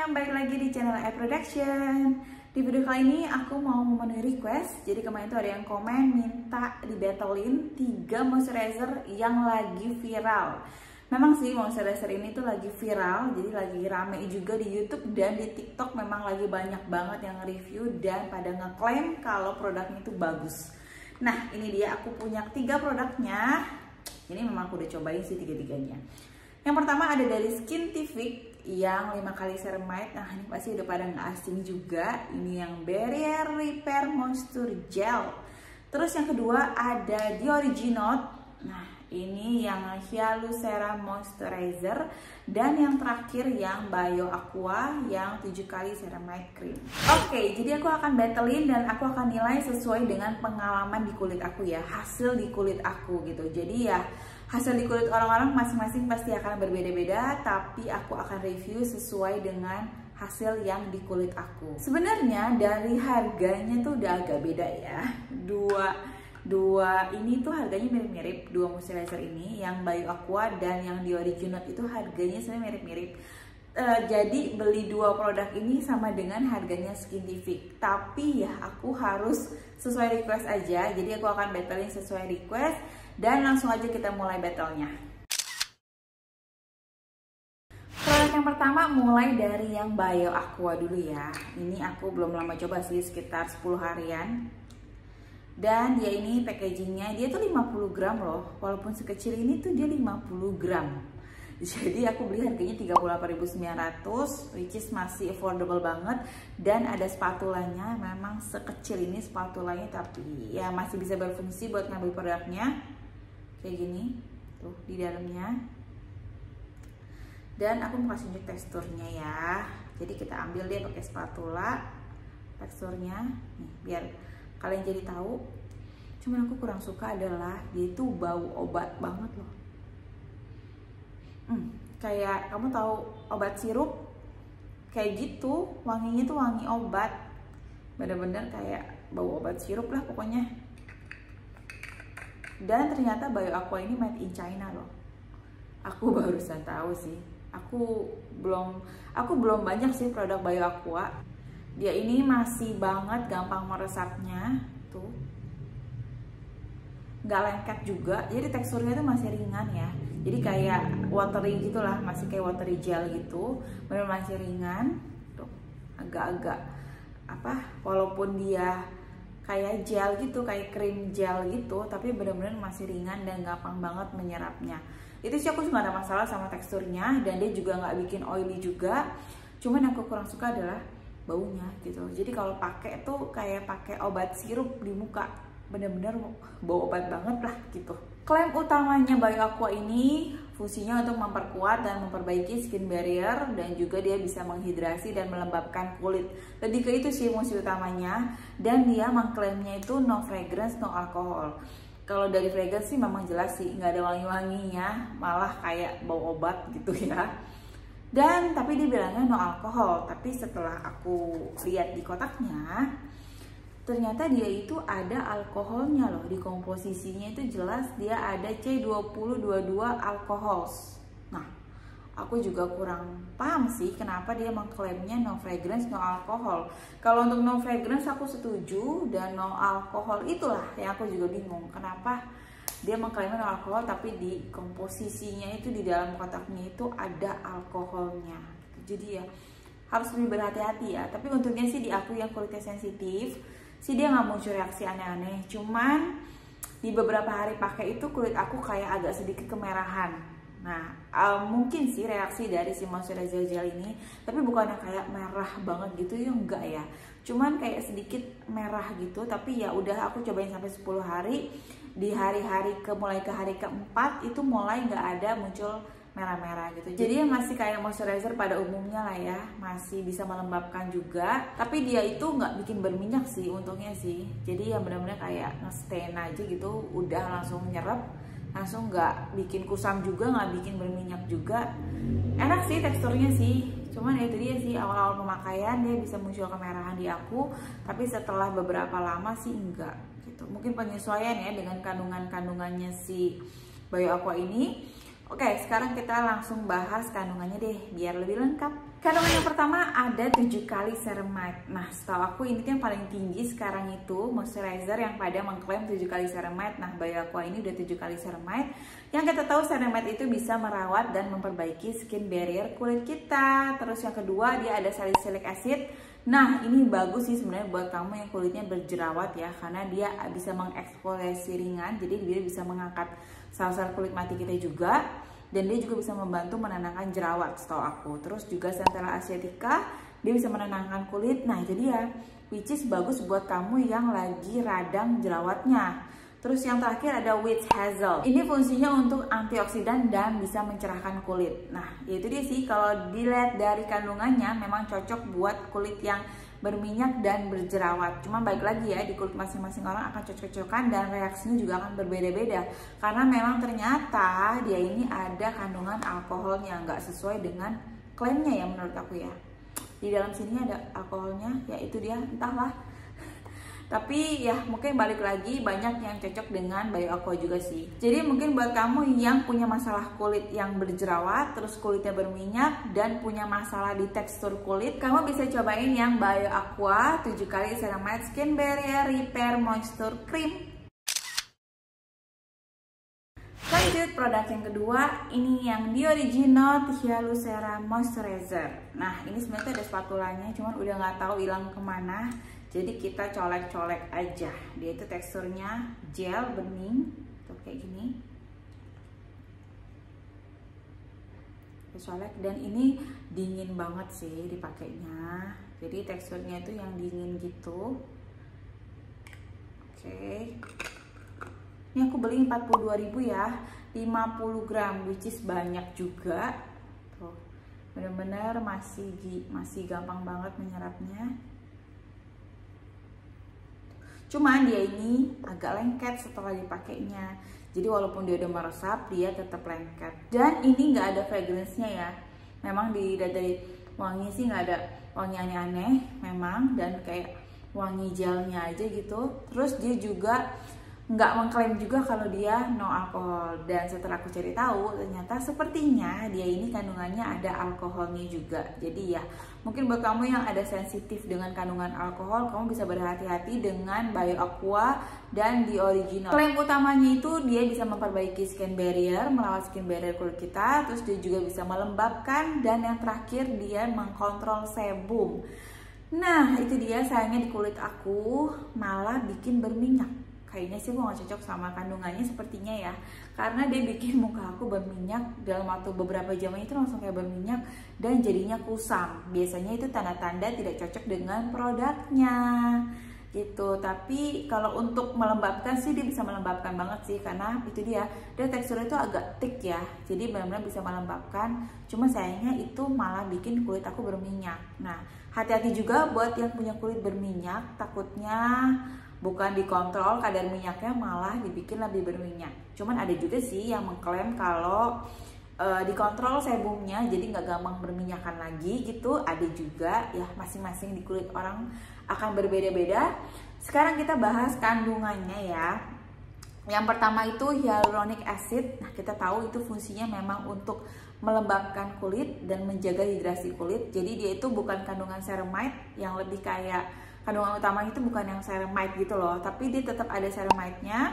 balik lagi di channel iProduction. Di video kali ini aku mau memenuhi request. Jadi kemarin tuh ada yang komen minta dibattlein 3 moisturizer yang lagi viral. Memang sih moisturizer ini tuh lagi viral, jadi lagi rame juga di YouTube dan di TikTok. Memang lagi banyak banget yang review dan pada ngeklaim kalau produknya itu bagus. Nah ini dia, aku punya 3 produknya. Ini memang aku udah cobain sih 3-3-nya. Yang pertama ada dari Skintific yang 5 kali ceramide. Nah ini pasti udah pada nggak asing juga. Ini yang Barrier Repair Moisture Gel. Terus yang kedua ada The Original. Nah ini yang Hyaluronic Moisturizer. Dan yang terakhir yang Bio Aqua yang 7 kali ceramide cream. Oke, jadi aku akan battlein dan aku akan nilai sesuai dengan pengalaman di kulit aku ya, hasil di kulit aku gitu. Jadi ya hasil di kulit orang-orang masing-masing pasti akan berbeda-beda, tapi aku akan review sesuai dengan hasil yang di kulit aku. Sebenarnya dari harganya tuh udah agak beda ya. Dua ini tuh harganya mirip-mirip, 2 moisturizer ini, yang Bio Aqua dan yang The Original itu harganya sebenarnya mirip-mirip. Jadi beli 2 produk ini sama dengan harganya Skintific. Tapi ya aku harus sesuai request aja. Jadi aku akan battlein sesuai request dan langsung aja kita mulai battlenya. Produk yang pertama mulai dari yang Bio Aqua dulu ya. Ini aku belum lama coba sih, sekitar 10 harian. Dan dia ini packagingnya dia tuh 50 gram loh. Walaupun sekecil ini tuh dia 50 gram. Jadi aku beli harganya 38.900, which is masih affordable banget. Dan ada spatulanya, memang sekecil ini spatulanya, tapi ya masih bisa berfungsi buat ngambil produknya. Kayak gini, tuh di dalamnya. Dan aku mau kasih tunjuk teksturnya ya. Jadi kita ambil dia pakai spatula, teksturnya, nih biar kalian jadi tahu. Cuman aku kurang suka adalah dia itu bau obat banget loh. Kayak kamu tahu obat sirup kayak gitu, wanginya tuh wangi obat, bener-bener kayak bau obat sirup lah pokoknya. Dan ternyata Bio Aqua ini made in China loh. Aku barusan tahu sih. Aku belum banyak sih produk Bio Aqua. Dia ini masih banget gampang meresapnya tuh, nggak lengket juga. Jadi teksturnya tuh masih ringan ya. Jadi kayak watery gitulah, masih kayak watery gel gitu. Bener masih ringan tuh, agak-agak apa? Walaupun dia kayak gel gitu, kayak krim gel gitu, tapi bener-bener masih ringan dan gampang banget menyerapnya. Itu sih aku nggak ada masalah sama teksturnya, dan dia juga nggak bikin oily juga. Cuman aku kurang suka adalah baunya gitu. Jadi kalau pakai tuh kayak pakai obat sirup di muka, bener-bener bau obat banget lah gitu. Klaim utamanya Bio Aqua ini fungsinya untuk memperkuat dan memperbaiki skin barrier, dan juga dia bisa menghidrasi dan melembabkan kulit. Lebih ke itu sih fungsi utamanya. Dan dia mengklaimnya itu no fragrance, no alcohol. Kalau dari fragrance sih memang jelas sih nggak ada wangi-wanginya, malah kayak bau obat gitu ya. Dan tapi dia bilangnya no alkohol, tapi setelah aku lihat di kotaknya, ternyata dia itu ada alkoholnya loh. Di komposisinya itu jelas dia ada C2022 alkohol. Nah, aku juga kurang paham sih kenapa dia mengklaimnya no fragrance, no alcohol. Kalau untuk no fragrance aku setuju, dan no alcohol itulah yang aku juga bingung. Kenapa dia mengklaimnya no alkohol tapi di komposisinya itu di dalam kotaknya itu ada alkoholnya. Jadi ya harus lebih berhati-hati ya. Tapi untungnya sih di aku yang kulitnya sensitif sih dia nggak muncul reaksi aneh-aneh. Cuman di beberapa hari pakai itu kulit aku kayak agak sedikit kemerahan. Nah mungkin sih reaksi dari si moisturizer gel ini, tapi bukannya kayak merah banget gitu ya, enggak ya. Cuman kayak sedikit merah gitu. Tapi ya udah aku cobain sampai 10 hari. Di mulai ke hari keempat itu mulai nggak ada muncul merah-merah gitu. Jadi masih kayak moisturizer pada umumnya lah ya, masih bisa melembabkan juga. Tapi dia itu nggak bikin berminyak sih untungnya sih. Jadi yang benar-benar kayak nge-stain aja gitu, udah langsung nyerap, langsung nggak bikin kusam juga, nggak bikin berminyak juga. Enak sih teksturnya sih. Cuman ya itu dia sih, awal-awal pemakaian dia bisa muncul kemerahan di aku, tapi setelah beberapa lama sih enggak gitu. Mungkin penyesuaian ya dengan kandungannya si Bio Aqua ini. Oke, sekarang kita langsung bahas kandungannya deh biar lebih lengkap. Kandungan yang pertama ada 7 kali ceramide. Nah, setahu aku ini yang paling tinggi sekarang itu moisturizer yang pada mengklaim 7 kali ceramide. Nah, BioAqua ini udah 7 kali ceramide. Yang kita tahu ceramide itu bisa merawat dan memperbaiki skin barrier kulit kita. Terus yang kedua dia ada salicylic acid. Nah, ini bagus sih sebenarnya buat kamu yang kulitnya berjerawat ya, karena dia bisa mengeksfoliasi ringan, jadi dia bisa mengangkat sel-sel kulit mati kita juga. Dan dia juga bisa membantu menenangkan jerawat setahu aku. Terus juga Centella asiatica, dia bisa menenangkan kulit. Nah itu dia, which is bagus buat kamu yang lagi radang jerawatnya. Terus yang terakhir ada witch hazel. Ini fungsinya untuk antioksidan dan bisa mencerahkan kulit. Nah itu dia sih, kalau dilihat dari kandungannya memang cocok buat kulit yang berminyak dan berjerawat. Cuma baik lagi ya, di kulit masing-masing orang akan cocok-cocokan dan reaksinya juga akan berbeda-beda. Karena memang ternyata dia ini ada kandungan alkoholnya, nggak sesuai dengan klaimnya ya menurut aku ya. Di dalam sini ada alkoholnya, ya itu dia, entahlah. Tapi ya mungkin balik lagi banyak yang cocok dengan BioAqua juga sih. Jadi mungkin buat kamu yang punya masalah kulit yang berjerawat, terus kulitnya berminyak dan punya masalah di tekstur kulit, kamu bisa cobain yang BioAqua 7 kali ceramide skin barrier repair moisture cream. Lanjut produk yang kedua, ini yang The Original Hyalucera Moisturizer. Nah ini sebenarnya ada spatulanya, cuman udah nggak tahu hilang kemana. Jadi kita colek-colek aja. Dia itu teksturnya gel bening, tuh kayak gini. Kita colek dan ini dingin banget sih dipakainya. Jadi teksturnya itu yang dingin gitu. Oke. Ini aku beli 42.000 ya, 50 gram, which is banyak juga. Tuh, bener-bener masih gampang banget menyerapnya. Cuman dia ini agak lengket setelah dipakainya. Jadi walaupun dia udah meresap, dia tetap lengket. Dan ini nggak ada fragrance-nya ya. Memang dari wangi sih nggak ada wangi aneh-aneh memang, dan kayak wangi gelnya aja gitu. Terus dia juga nggak mengklaim juga kalau dia no alkohol. Dan setelah aku cari tahu, ternyata sepertinya dia ini kandungannya ada alkoholnya juga. Jadi ya mungkin buat kamu yang ada sensitif dengan kandungan alkohol, kamu bisa berhati-hati dengan BioAqua dan The Original. Klaim utamanya itu dia bisa memperbaiki skin barrier, merawat skin barrier kulit kita. Terus dia juga bisa melembabkan, dan yang terakhir dia mengkontrol sebum. Nah itu dia, sayangnya di kulit aku malah bikin berminyak. Kayaknya sih gue gak cocok sama kandungannya sepertinya ya, karena dia bikin muka aku berminyak dalam waktu beberapa jam itu langsung kayak berminyak dan jadinya kusam. Biasanya itu tanda-tanda tidak cocok dengan produknya gitu. Tapi kalau untuk melembabkan sih dia bisa melembabkan banget sih, karena itu dia teksturnya itu agak thick ya, jadi benar-benar bisa melembabkan. Cuma sayangnya itu malah bikin kulit aku berminyak. Nah hati-hati juga buat yang punya kulit berminyak, takutnya bukan dikontrol kadar minyaknya malah dibikin lebih berminyak. Cuman ada juga sih yang mengklaim kalau dikontrol sebumnya jadi nggak gampang berminyakan lagi gitu. Ada juga ya, masing-masing di kulit orang akan berbeda-beda. Sekarang kita bahas kandungannya ya. Yang pertama itu hyaluronic acid. Nah kita tahu itu fungsinya memang untuk melembabkan kulit dan menjaga hidrasi kulit. Jadi dia itu bukan kandungan ceramide yang lebih kayak kandungan utamanya itu bukan yang ceramide gitu loh, tapi dia tetap ada ceramide-nya.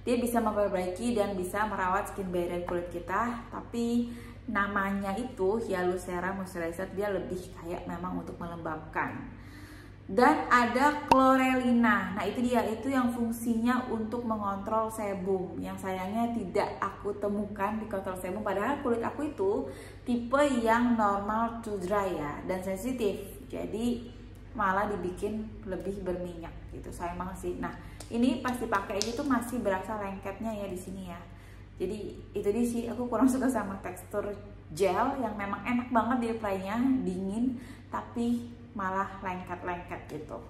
Dia bisa memperbaiki dan bisa merawat skin barrier kulit kita, tapi namanya itu Hyalucera Moisturizer, dia lebih kayak memang untuk melembabkan. Dan ada chlorelina. Nah itu dia, itu yang fungsinya untuk mengontrol sebum. Yang sayangnya tidak aku temukan di kontrol sebum, padahal kulit aku itu tipe yang normal to dry ya, dan sensitif. Jadi malah dibikin lebih berminyak gitu, sayang banget sih. Nah ini pas dipakai gitu masih berasa lengketnya ya di sini ya. Jadi itu dia sih, aku kurang suka sama tekstur gel yang memang enak banget di apply-nya, dingin tapi malah lengket-lengket gitu.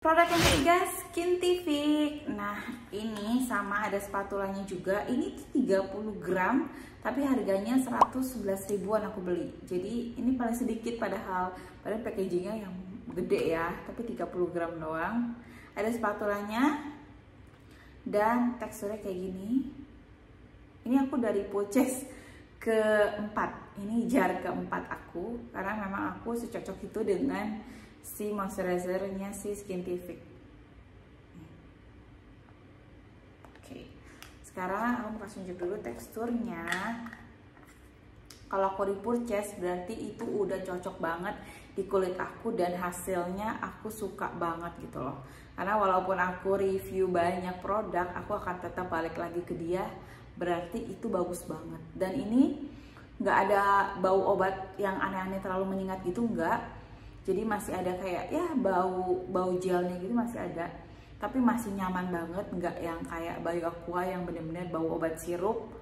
Produk yang ketiga, Skintific. Nah ini sama ada spatulanya juga. Ini 30 gram tapi harganya 111 ribuan aku beli. Jadi ini paling sedikit padahal packagingnya yang gede ya, tapi 30 gram doang. Ada spatulanya dan teksturnya kayak gini. Ini aku dari purchase keempat. Ini jar keempat aku, karena memang aku secocok itu dengan si moisturizernya si Skintific. Oke, sekarang aku mau kasih tunjuk dulu teksturnya. Kalau aku repurchase berarti itu udah cocok banget di kulit aku, dan hasilnya aku suka banget gitu loh. Karena walaupun aku review banyak produk, aku akan tetap balik lagi ke dia, berarti itu bagus banget. Dan ini nggak ada bau obat yang aneh-aneh terlalu menyengat gitu, nggak. Jadi masih ada kayak ya bau gelnya gitu masih ada, tapi masih nyaman banget, nggak yang kayak Bio Aqua yang bener-bener bau obat sirup.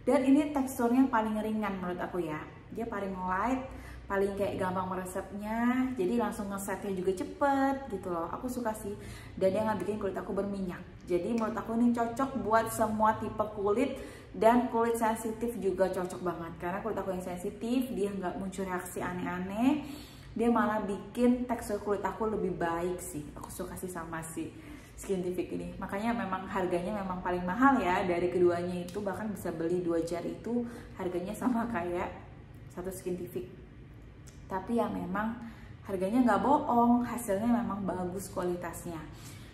Dan ini teksturnya paling ringan menurut aku ya, dia paling light, paling kayak gampang meresapnya, jadi langsung ngesetnya juga cepet gitu loh. Aku suka sih, dan dia nggak bikin kulit aku berminyak. Jadi menurut aku ini cocok buat semua tipe kulit, dan kulit sensitif juga cocok banget. Karena kulit aku yang sensitif, dia nggak muncul reaksi aneh-aneh, dia malah bikin tekstur kulit aku lebih baik sih. Aku suka sih sama si Skintific ini. Makanya memang harganya memang paling mahal ya dari keduanya itu, bahkan bisa beli 2 jar itu harganya sama kayak satu Skintific. Tapi ya memang harganya nggak bohong, hasilnya memang bagus kualitasnya.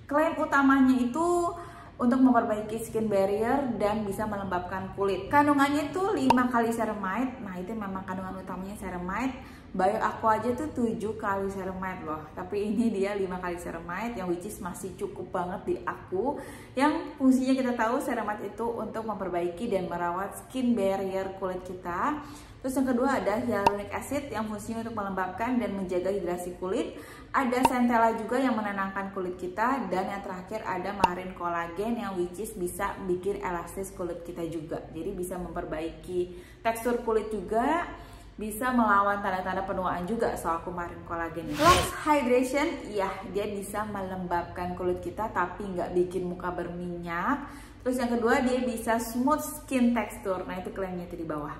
Klaim utamanya itu untuk memperbaiki skin barrier dan bisa melembabkan kulit. Kandungannya itu 5 kali ceramide. Nah itu memang kandungan utamanya ceramide. Bio Aqua aja tuh 7 kali ceramide loh. Tapi ini dia 5 kali ceramide, yang which is masih cukup banget di aku. Yang fungsinya kita tahu ceramide itu untuk memperbaiki dan merawat skin barrier kulit kita. Terus yang kedua ada hyaluronic acid yang fungsinya untuk melembabkan dan menjaga hidrasi kulit. Ada centella juga yang menenangkan kulit kita. Dan yang terakhir ada marine collagen yang which is bisa bikin elastis kulit kita juga. Jadi bisa memperbaiki tekstur kulit juga, bisa melawan tanda-tanda penuaan juga soal marine collagen. Plus hydration, ya dia bisa melembabkan kulit kita tapi nggak bikin muka berminyak. Terus yang kedua dia bisa smooth skin texture. Nah itu klaimnya itu di bawah,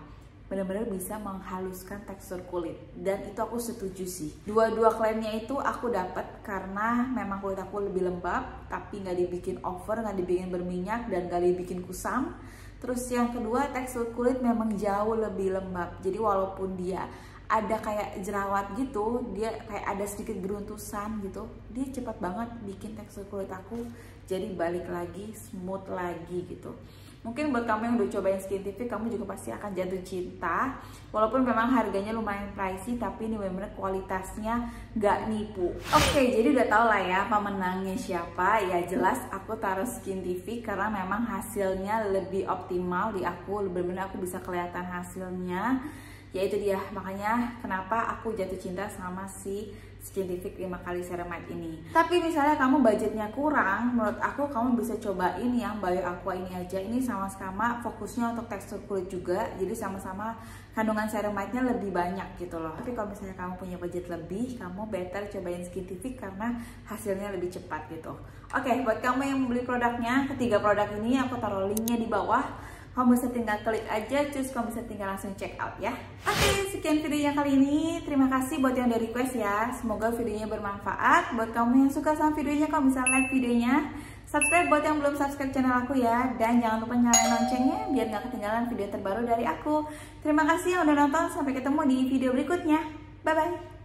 benar-benar bisa menghaluskan tekstur kulit, dan itu aku setuju sih. Dua klaimnya itu aku dapat karena memang kulit aku lebih lembab tapi nggak dibikin over, nggak dibikin berminyak, dan nggak dibikin kusam. Terus yang kedua tekstur kulit memang jauh lebih lembab, jadi walaupun dia ada kayak jerawat gitu, dia kayak ada sedikit beruntusan gitu, dia cepat banget bikin tekstur kulit aku jadi balik lagi smooth lagi gitu. Mungkin buat kamu yang udah cobain Skintific, kamu juga pasti akan jatuh cinta. Walaupun memang harganya lumayan pricey, tapi ini bener-bener kualitasnya gak nipu. Oke, jadi udah tau lah ya pemenangnya siapa. Ya jelas aku taruh Skintific karena memang hasilnya lebih optimal di aku. Bener-bener aku bisa kelihatan hasilnya. Ya itu dia, makanya kenapa aku jatuh cinta sama si Skintific 5 kali ceramide ini. Tapi misalnya kamu budgetnya kurang, menurut aku kamu bisa cobain yang Bio Aqua ini aja. Ini sama-sama fokusnya untuk tekstur kulit juga, jadi sama-sama kandungan ceramide-nya lebih banyak gitu loh. Tapi kalau misalnya kamu punya budget lebih, kamu better cobain Skintific karena hasilnya lebih cepat gitu. Oke, buat kamu yang beli produknya, ketiga produk ini aku taruh linknya di bawah. Kamu bisa tinggal klik aja, terus kamu bisa tinggal langsung check out ya. Oke, sekian videonya kali ini. Terima kasih buat yang udah request ya. Semoga videonya bermanfaat. Buat kamu yang suka sama videonya, kamu bisa like videonya. Subscribe buat yang belum subscribe channel aku ya. Dan jangan lupa nyalain loncengnya biar gak ketinggalan video terbaru dari aku. Terima kasih yang udah nonton. Sampai ketemu di video berikutnya. Bye-bye.